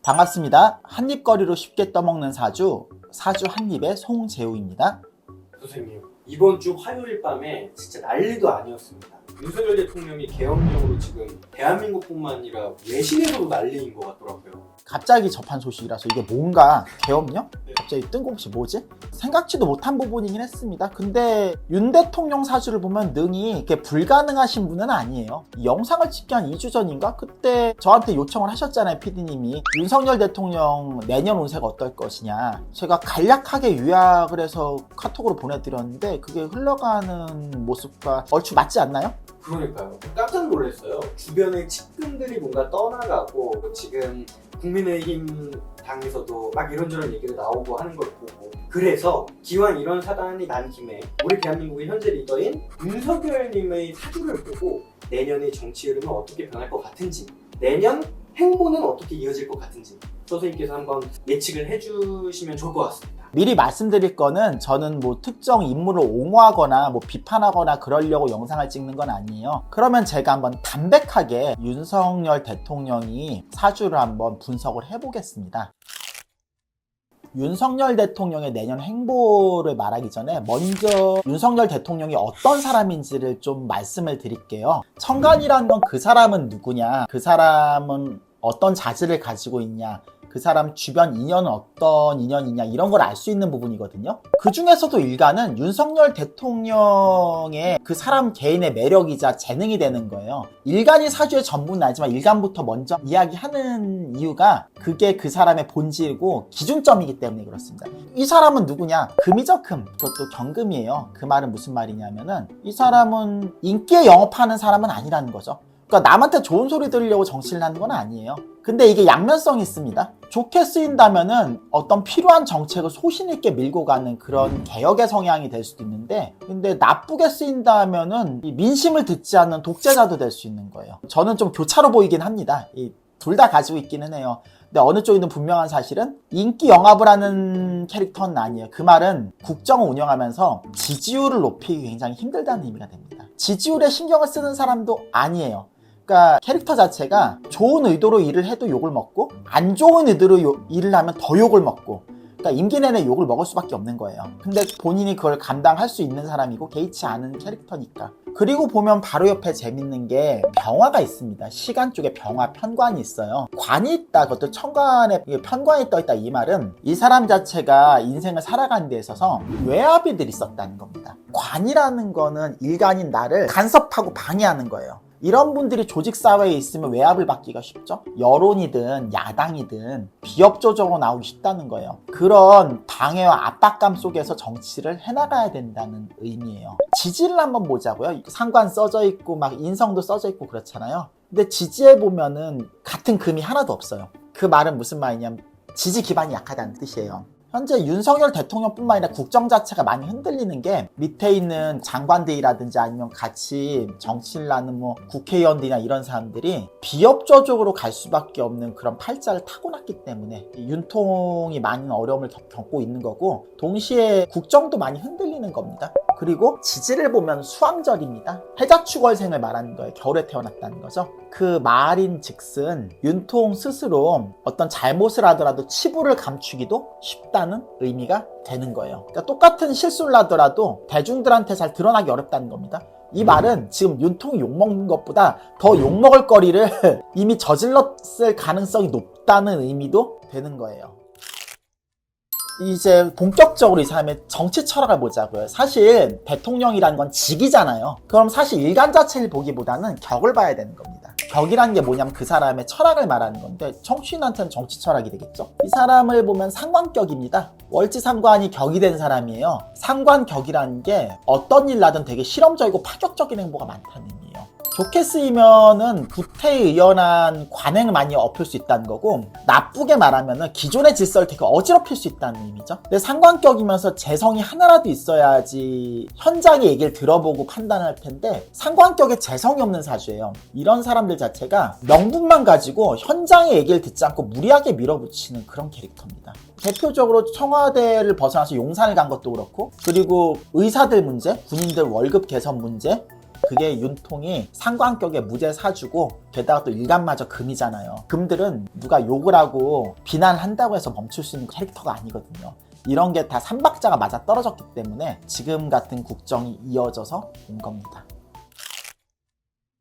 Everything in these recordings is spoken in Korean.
반갑습니다. 한입거리로 쉽게 떠먹는 사주 한입의 송재우입니다. 선생님, 이번 주 화요일 밤에 진짜 난리도 아니었습니다. 윤석열 대통령이 계엄령으로 지금 대한민국뿐만 아니라 외신에서도 난리인 것 같더라고요. 갑자기 접한 소식이라서 이게 뭔가 계엄령? 갑자기 뜬금없이 뭐지? 생각지도 못한 부분이긴 했습니다. 근데 윤 대통령 사주를 보면 능히 이렇게 불가능하신 분은 아니에요. 이 영상을 찍기 한 2주 전인가? 그때 저한테 요청을 하셨잖아요, PD님이. 윤석열 대통령 내년 운세가 어떨 것이냐. 제가 간략하게 요약을 해서 카톡으로 보내드렸는데 그게 흘러가는 모습과 얼추 맞지 않나요? 그러니까요. 깜짝 놀랐어요. 주변의 측근들이 뭔가 떠나가고 지금 국민의힘 당에서도 막 이런저런 얘기가 나오고 하는 걸 보고, 그래서 기왕 이런 사단이 난 김에 우리 대한민국의 현재 리더인 윤석열님의 사주를 보고 내년의 정치 흐름은 어떻게 변할 것 같은지, 내년 행보는 어떻게 이어질 것 같은지 선생님께서 한번 예측을 해주시면 좋을 것 같습니다. 미리 말씀드릴 거는 저는 뭐 특정 인물을 옹호하거나 뭐 비판하거나 그러려고 영상을 찍는 건 아니에요. 그러면 제가 한번 담백하게 윤석열 대통령이 사주를 한번 분석을 해보겠습니다. 윤석열 대통령의 내년 행보를 말하기 전에 먼저 윤석열 대통령이 어떤 사람인지를 좀 말씀을 드릴게요. 천간이라는 건 그 사람은 누구냐, 그 사람은 어떤 자질을 가지고 있냐, 그 사람 주변 인연은 어떤 인연이냐, 이런 걸 알 수 있는 부분이거든요. 그 중에서도 일간은 윤석열 대통령의 그 사람 개인의 매력이자 재능이 되는 거예요. 일간이 사주의 전부는 아니지만 일간부터 먼저 이야기하는 이유가 그게 그 사람의 본질이고 기준점이기 때문에 그렇습니다. 이 사람은 누구냐? 금이죠, 금. 그것도 경금이에요. 그 말은 무슨 말이냐면은 이 사람은 인기에 영업하는 사람은 아니라는 거죠. 그러니까 남한테 좋은 소리 들으려고 정치를 하는 건 아니에요. 근데 이게 양면성이 있습니다. 좋게 쓰인다면은 어떤 필요한 정책을 소신 있게 밀고 가는 그런 개혁의 성향이 될 수도 있는데, 근데 나쁘게 쓰인다면은 이 민심을 듣지 않는 독재자도 될 수 있는 거예요. 저는 좀 교차로 보이긴 합니다. 둘 다 가지고 있기는 해요. 근데 어느 쪽이든 분명한 사실은 인기 영합을 하는 캐릭터는 아니에요. 그 말은 국정을 운영하면서 지지율을 높이기 굉장히 힘들다는 의미가 됩니다. 지지율에 신경을 쓰는 사람도 아니에요. 그러니까 캐릭터 자체가 좋은 의도로 일을 해도 욕을 먹고 안 좋은 의도로 일을 하면 더 욕을 먹고, 그러니까 임기 내내 욕을 먹을 수밖에 없는 거예요. 근데 본인이 그걸 감당할 수 있는 사람이고 개의치 않은 캐릭터니까. 그리고 보면 바로 옆에 재밌는 게 병화가 있습니다. 시간 쪽에 병화 편관이 있어요. 관이 있다, 그것도 천간에 편관이 떠있다, 이 말은 이 사람 자체가 인생을 살아가는 데 있어서 외압이 들있었다는 겁니다. 관이라는 거는 일간인 나를 간섭하고 방해하는 거예요. 이런 분들이 조직사회에 있으면 외압을 받기가 쉽죠. 여론이든 야당이든 비협조적으로 나오기 쉽다는 거예요. 그런 방해와 압박감 속에서 정치를 해나가야 된다는 의미예요. 지지를 한번 보자고요. 상관 써져 있고 막 인성도 써져 있고 그렇잖아요. 근데 지지에 보면은 같은 금이 하나도 없어요. 그 말은 무슨 말이냐면 지지 기반이 약하다는 뜻이에요. 현재 윤석열 대통령뿐만 아니라 국정 자체가 많이 흔들리는 게 밑에 있는 장관들이라든지 아니면 같이 정치를 하는 뭐 국회의원들이나 이런 사람들이 비협조적으로 갈 수밖에 없는 그런 팔자를 타고났기 때문에 윤통이 많은 어려움을 겪고 있는 거고, 동시에 국정도 많이 흔들리는 겁니다. 그리고 지지를 보면 수왕절입니다. 해자축월생을 말하는 거예요. 겨울에 태어났다는 거죠. 그 말인 즉슨 윤통 스스로 어떤 잘못을 하더라도 치부를 감추기도 쉽다는 의미가 되는 거예요. 그러니까 똑같은 실수를 하더라도 대중들한테 잘 드러나기 어렵다는 겁니다. 이 말은 지금 윤통이 욕먹는 것보다 더 욕먹을 거리를 이미 저질렀을 가능성이 높다는 의미도 되는 거예요. 이제 본격적으로 이 사람의 정치 철학을 보자고요. 사실 대통령이라는 건 직이잖아요. 그럼 사실 일간 자체를 보기보다는 격을 봐야 되는 겁니다. 격이라는 게 뭐냐면 그 사람의 철학을 말하는 건데, 청취인한테는 정치 철학이 되겠죠. 이 사람을 보면 상관격입니다. 월지상관이 격이 된 사람이에요. 상관격이라는 게 어떤 일 하든 되게 실험적이고 파격적인 행보가 많다는 의미예요. 좋게 쓰이면은 구태의연한 관행을 많이 엎을 수 있다는 거고, 나쁘게 말하면은 기존의 질서를 되게 어지럽힐 수 있다는 의미죠. 근데 상관격이면서 재성이 하나라도 있어야지 현장의 얘기를 들어보고 판단을 할 텐데, 상관격에 재성이 없는 사주예요. 이런 사람들 자체가 명분만 가지고 현장의 얘기를 듣지 않고 무리하게 밀어붙이는 그런 캐릭터입니다. 대표적으로 청와대를 벗어나서 용산을 간 것도 그렇고, 그리고 의사들 문제, 군인들 월급 개선 문제, 그게 윤통이 상관격의 무죄 사주고 게다가 또 일간마저 금이잖아요. 금들은 누가 욕을 하고 비난한다고 해서 멈출 수 있는 캐릭터가 아니거든요. 이런 게 다 삼박자가 맞아 떨어졌기 때문에 지금 같은 국정이 이어져서 온 겁니다.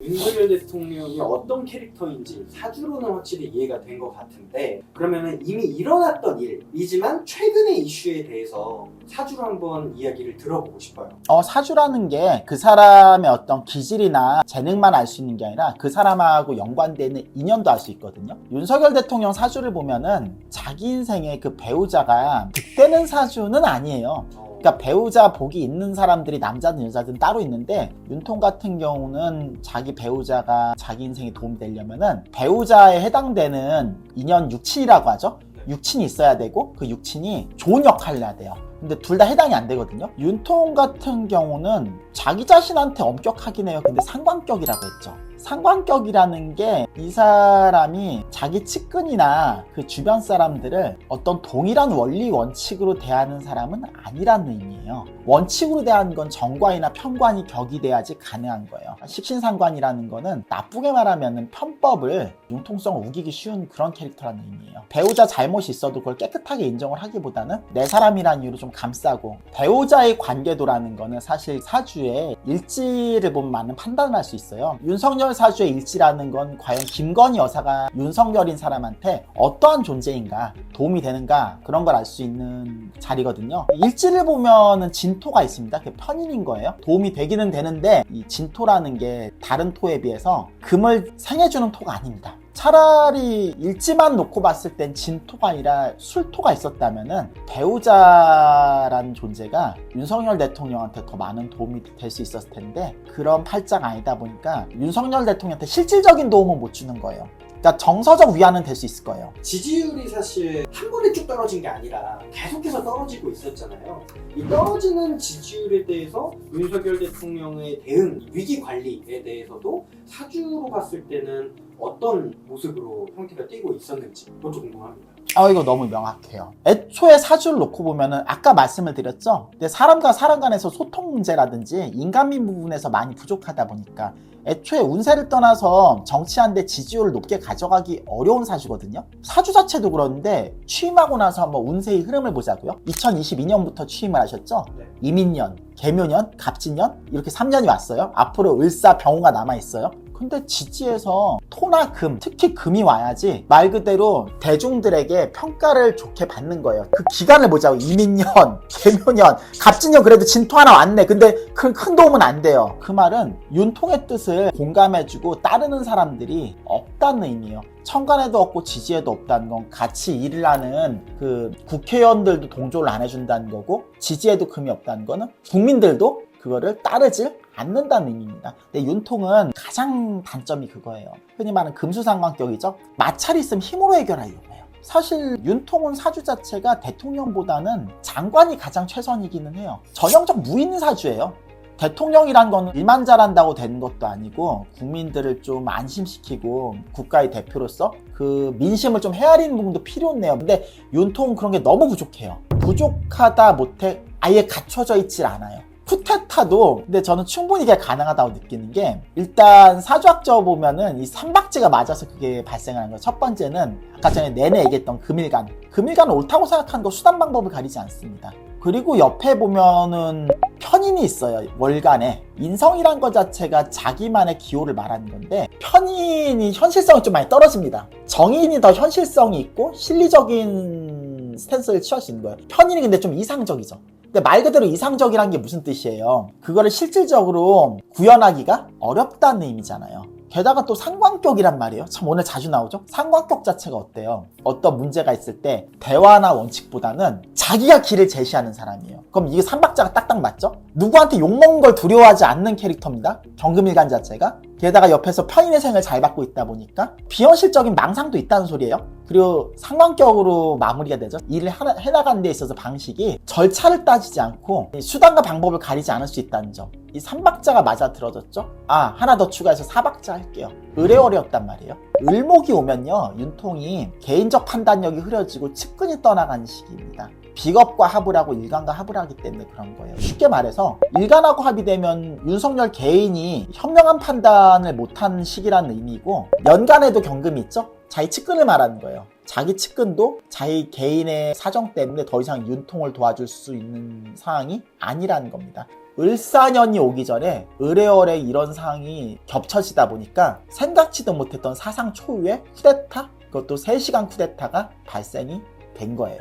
윤석열 대통령이 어떤 캐릭터인지 사주로는 확실히 이해가 된 것 같은데, 그러면은 이미 일어났던 일이지만 최근의 이슈에 대해서 사주로 한번 이야기를 들어보고 싶어요. 사주라는 게 그 사람의 어떤 기질이나 재능만 알 수 있는 게 아니라 그 사람하고 연관되는 인연도 알 수 있거든요. 윤석열 대통령 사주를 보면은 자기 인생의 그 배우자가 득되는 사주는 아니에요. 그러니까 배우자 복이 있는 사람들이 남자든 여자든 따로 있는데, 윤통 같은 경우는 자기 배우자가 자기 인생에 도움이 되려면은 배우자에 해당되는 인연 육친이라고 하죠. 육친이 있어야 되고 그 육친이 좋은 역할을 해야 돼요. 근데 둘 다 해당이 안 되거든요. 윤통 같은 경우는 자기 자신한테 엄격하긴 해요. 근데 상관격이라고 했죠. 상관격이라는 게 이 사람이 자기 측근이나 그 주변 사람들을 어떤 동일한 원리 원칙으로 대하는 사람은 아니라는 의미예요. 원칙으로 대하는 건 정관이나 편관이 격이 돼야지 가능한 거예요. 식신상관이라는 거는 나쁘게 말하면 편법을 융통성을 우기기 쉬운 그런 캐릭터라는 의미예요. 배우자 잘못이 있어도 그걸 깨끗하게 인정을 하기보다는 내 사람이라는 이유로 좀 감싸고, 배우자의 관계도라는 거는 사실 사주에 일지를 보면 많은 판단을 할 수 있어요. 윤석열 사주의 일지라는 건 과연 김건희 여사가 윤석열인 사람한테 어떠한 존재인가, 도움이 되는가, 그런 걸 알 수 있는 자리거든요. 일지를 보면은 진토가 있습니다. 그게 편인인 거예요. 도움이 되기는 되는데 이 진토라는 게 다른 토에 비해서 금을 생해주는 토가 아닙니다. 차라리 일지만 놓고 봤을 땐 진토가 아니라 술토가 있었다면은 배우자라는 존재가 윤석열 대통령한테 더 많은 도움이 될 수 있었을 텐데, 그런 팔자가 아니다 보니까 윤석열 대통령한테 실질적인 도움은 못 주는 거예요. 그러니까 정서적 위안은 될 수 있을 거예요. 지지율이 사실 한 번에 쭉 떨어진 게 아니라 계속해서 떨어지고 있었잖아요. 이 떨어지는 지지율에 대해서 윤석열 대통령의 대응, 위기 관리에 대해서도 사주로 봤을 때는 어떤 모습으로 형태가 띄고 있었는지 그것도 궁금합니다. 이거 너무 명확해요. 애초에 사주를 놓고 보면은 아까 말씀을 드렸죠. 근데 사람과 사람 간에서 소통 문제라든지 인간미 부분에서 많이 부족하다 보니까 애초에 운세를 떠나서 정치하는데 지지율을 높게 가져가기 어려운 사주거든요. 사주 자체도 그런데 취임하고 나서 한번 운세의 흐름을 보자고요. 2022년부터 취임을 하셨죠. 네. 이민년, 개묘년, 갑진년 이렇게 3년이 왔어요. 앞으로 을사, 병호가 남아있어요. 근데 지지에서 토나 금, 특히 금이 와야지 말 그대로 대중들에게 평가를 좋게 받는 거예요. 그 기간을 보자고. 이민년, 개묘년, 갑진년 그래도 진토 하나 왔네. 근데 큰 도움은 안 돼요. 그 말은 윤통의 뜻을 공감해주고 따르는 사람들이 없다는 의미예요. 천간에도 없고 지지에도 없다는 건 같이 일을 하는 그 국회의원들도 동조를 안 해준다는 거고, 지지에도 금이 없다는 거는 국민들도 그거를 따르질 않는다는 의미입니다. 근데 윤통은 가장 단점이 그거예요. 흔히 말하는 금수상관격이죠. 마찰이 있으면 힘으로 해결하려고 해요. 사실 윤통은 사주 자체가 대통령보다는 장관이 가장 최선이기는 해요. 전형적 무인 사주예요. 대통령이란 건 일만 잘한다고 되는 것도 아니고 국민들을 좀 안심시키고 국가의 대표로서 그 민심을 좀 헤아리는 부분도 필요해요. 근데 윤통은 그런 게 너무 부족해요. 부족하다 못해 아예 갖춰져 있질 않아요. 쿠데타도 근데 저는 충분히 이게 가능하다고 느끼는 게, 일단 사주학적으로 보면은 이 삼박지가 맞아서 그게 발생하는 거예요. 첫 번째는 아까 전에 내내 얘기했던 금일간은 옳다고 생각하는 거 수단 방법을 가리지 않습니다. 그리고 옆에 보면은 편인이 있어요. 월간에 인성이란 것 자체가 자기만의 기호를 말하는 건데, 편인이 현실성이 좀 많이 떨어집니다. 정인이 더 현실성이 있고 실리적인 스탠스를 취할 수 있는 거예요. 편인이 근데 좀 이상적이죠. 근데 말 그대로 이상적이란 게 무슨 뜻이에요? 그거를 실질적으로 구현하기가 어렵다는 의미잖아요. 게다가 또 상관격이란 말이에요. 참 오늘 자주 나오죠? 상관격 자체가 어때요? 어떤 문제가 있을 때 대화나 원칙보다는 자기가 길을 제시하는 사람이에요. 그럼 이게 삼박자가 딱딱 맞죠? 누구한테 욕먹는 걸 두려워하지 않는 캐릭터입니다. 경금일간 자체가. 게다가 옆에서 편인의 생을 잘 받고 있다 보니까 비현실적인 망상도 있다는 소리예요. 그리고 상관격으로 마무리가 되죠. 일을 해나가는 데 있어서 방식이 절차를 따지지 않고 수단과 방법을 가리지 않을 수 있다는 점. 이 삼박자가 맞아 들어졌죠? 하나 더 추가해서 사박자 할게요. 을애월이었단 말이에요. 을목이 오면요, 윤통이 개인적 판단력이 흐려지고 측근이 떠나가는 시기입니다. 비겁과 합을 하고 일간과 합을 하기 때문에 그런 거예요. 쉽게 말해서 일간하고 합이 되면 윤석열 개인이 현명한 판단을 못한 시기라는 의미고, 연간에도 경금이 있죠? 자기 측근을 말하는 거예요. 자기 측근도 자기 개인의 사정 때문에 더 이상 윤통을 도와줄 수 있는 상황이 아니라는 겁니다. 을사년이 오기 전에 을해월에 이런 상황이 겹쳐지다 보니까 생각지도 못했던 사상 초유의 쿠데타, 그것도 3시간 쿠데타가 발생이 된 거예요.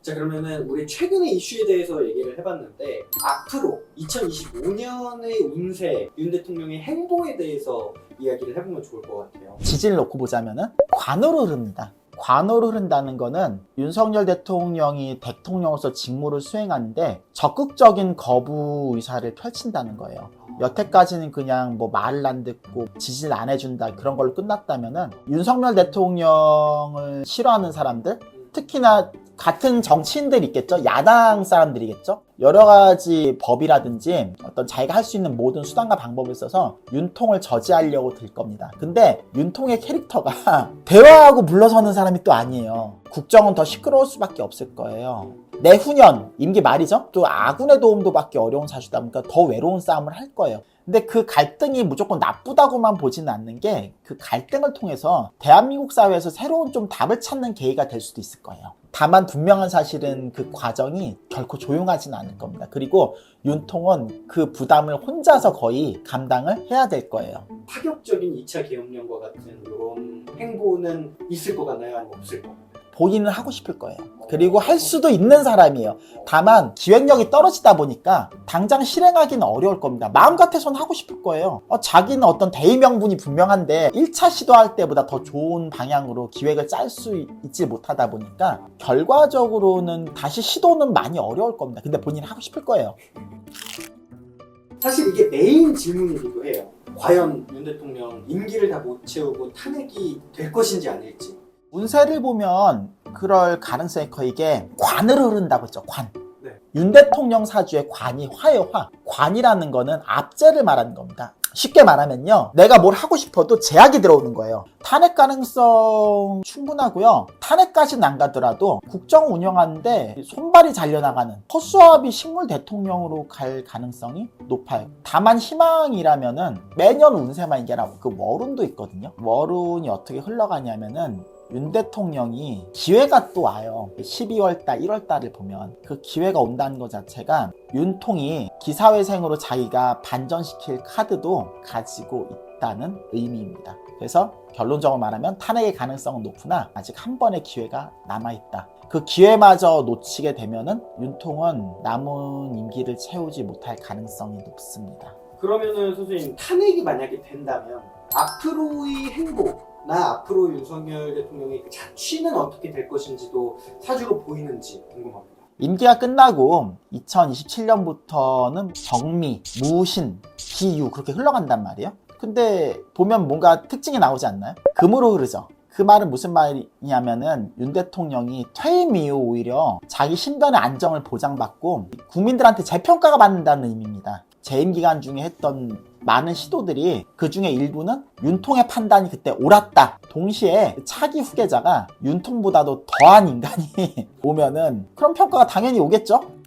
자, 그러면은 우리 최근의 이슈에 대해서 얘기를 해봤는데, 앞으로 2025년의 운세, 윤 대통령의 행보에 대해서 이야기를 해보면 좋을 것 같아요. 지지를 놓고 보자면은 관으로 흐릅니다. 관으로 흐른다는 거는 윤석열 대통령이 대통령으로서 직무를 수행하는데 적극적인 거부 의사를 펼친다는 거예요. 여태까지는 그냥 뭐 말을 안 듣고 지지를 안 해준다 그런 걸로 끝났다면은, 윤석열 대통령을 싫어하는 사람들, 특히나 같은 정치인들 있겠죠? 야당 사람들이겠죠? 여러 가지 법이라든지 어떤 자기가 할 수 있는 모든 수단과 방법을 써서 윤통을 저지하려고 들 겁니다. 근데 윤통의 캐릭터가 대화하고 물러서는 사람이 또 아니에요. 국정은 더 시끄러울 수밖에 없을 거예요. 내후년 임기 말이죠? 또 아군의 도움도 받기 어려운 사주다 보니까 더 외로운 싸움을 할 거예요. 근데 그 갈등이 무조건 나쁘다고만 보지는 않는 게, 그 갈등을 통해서 대한민국 사회에서 새로운 좀 답을 찾는 계기가 될 수도 있을 거예요. 다만 분명한 사실은 그 과정이 결코 조용하지는 않을 겁니다. 그리고 윤통은 그 부담을 혼자서 거의 감당을 해야 될 거예요. 파격적인 2차 계엄령과 같은 이런 행보는 있을 것 같나요? 아니면 없을 것 같나요? 본인은 하고 싶을 거예요. 그리고 할 수도 있는 사람이에요. 다만 기획력이 떨어지다 보니까 당장 실행하기는 어려울 겁니다. 마음 같아서는 하고 싶을 거예요. 자기는 어떤 대의 명분이 분명한데 1차 시도할 때보다 더 좋은 방향으로 기획을 짤 수 있지 못하다 보니까 결과적으로는 다시 시도는 많이 어려울 겁니다. 근데 본인은 하고 싶을 거예요. 사실 이게 메인 질문이기도 해요. 과연 윤 대통령 임기를 다 못 채우고 탄핵이 될 것인지 아닐지. 운세를 보면 그럴 가능성이 커. 이게 관으로 흐른다고 했죠. 관. 네. 윤 대통령 사주의 관이 화예요. 화. 관이라는 거는 압제를 말하는 겁니다. 쉽게 말하면요, 내가 뭘 하고 싶어도 제약이 들어오는 거예요. 탄핵 가능성 충분하고요. 탄핵까지는 안 가더라도 국정 운영하는데 손발이 잘려나가는 허수아비 식물 대통령으로 갈 가능성이 높아요. 다만 희망이라면은 매년 운세만 이게 아니라 그 월운도 있거든요. 월운이 어떻게 흘러가냐면은, 윤 대통령이 기회가 또 와요. 12월달, 1월달을 보면 그 기회가 온다는 것 자체가 윤통이 기사회생으로 자기가 반전시킬 카드도 가지고 있다는 의미입니다. 그래서 결론적으로 말하면 탄핵의 가능성은 높으나 아직 한 번의 기회가 남아있다. 그 기회마저 놓치게 되면은 윤통은 남은 임기를 채우지 못할 가능성이 높습니다. 그러면은 선생님, 탄핵이 만약에 된다면 앞으로의 행보, 나 앞으로 윤석열 대통령의 그 자취는 어떻게 될 것인지도 사주로 보이는지 궁금합니다. 임기가 끝나고 2027년부터는 정미, 무신, 기유 그렇게 흘러간단 말이에요. 근데 보면 뭔가 특징이 나오지 않나요? 금으로 흐르죠. 그 말은 무슨 말이냐면은, 윤 대통령이 퇴임 이후 오히려 자기 신변의 안정을 보장받고 국민들한테 재평가가 받는다는 의미입니다. 재임 기간 중에 했던 많은 시도들이, 그 중에 일부는 윤통의 판단이 그때 옳았다. 동시에 차기 후계자가 윤통보다도 더한 인간이 오면은 그런 평가가 당연히 오겠죠?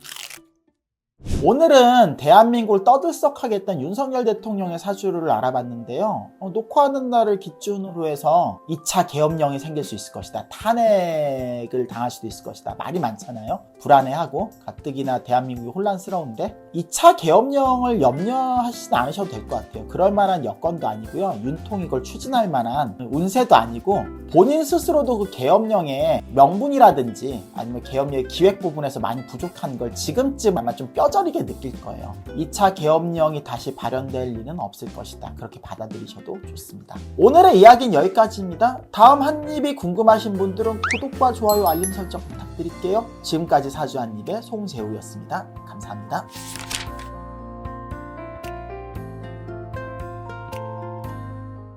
오늘은 대한민국을 떠들썩하게 했던 윤석열 대통령의 사주를 알아봤는데요. 녹화하는 날을 기준으로 해서 2차 계엄령이 생길 수 있을 것이다. 탄핵을 당할 수도 있을 것이다. 말이 많잖아요. 불안해하고 가뜩이나 대한민국이 혼란스러운데 2차 계엄령을 염려하시지 않으셔도 될 것 같아요. 그럴 만한 여건도 아니고요. 윤통이 이걸 추진할 만한 운세도 아니고, 본인 스스로도 그 계엄령의 명분이라든지 아니면 계엄령의 기획 부분에서 많이 부족한 걸 지금쯤 아마 좀 뼈저리게 느낄 거예요. 2차 계엄령이 다시 발현될 리는 없을 것이다. 그렇게 받아들이셔도 좋습니다. 오늘의 이야기는 여기까지입니다. 다음 한입이 궁금하신 분들은 구독과 좋아요, 알림 설정 부탁드릴게요. 지금까지 사주 한입의 송재우였습니다. 감사합니다.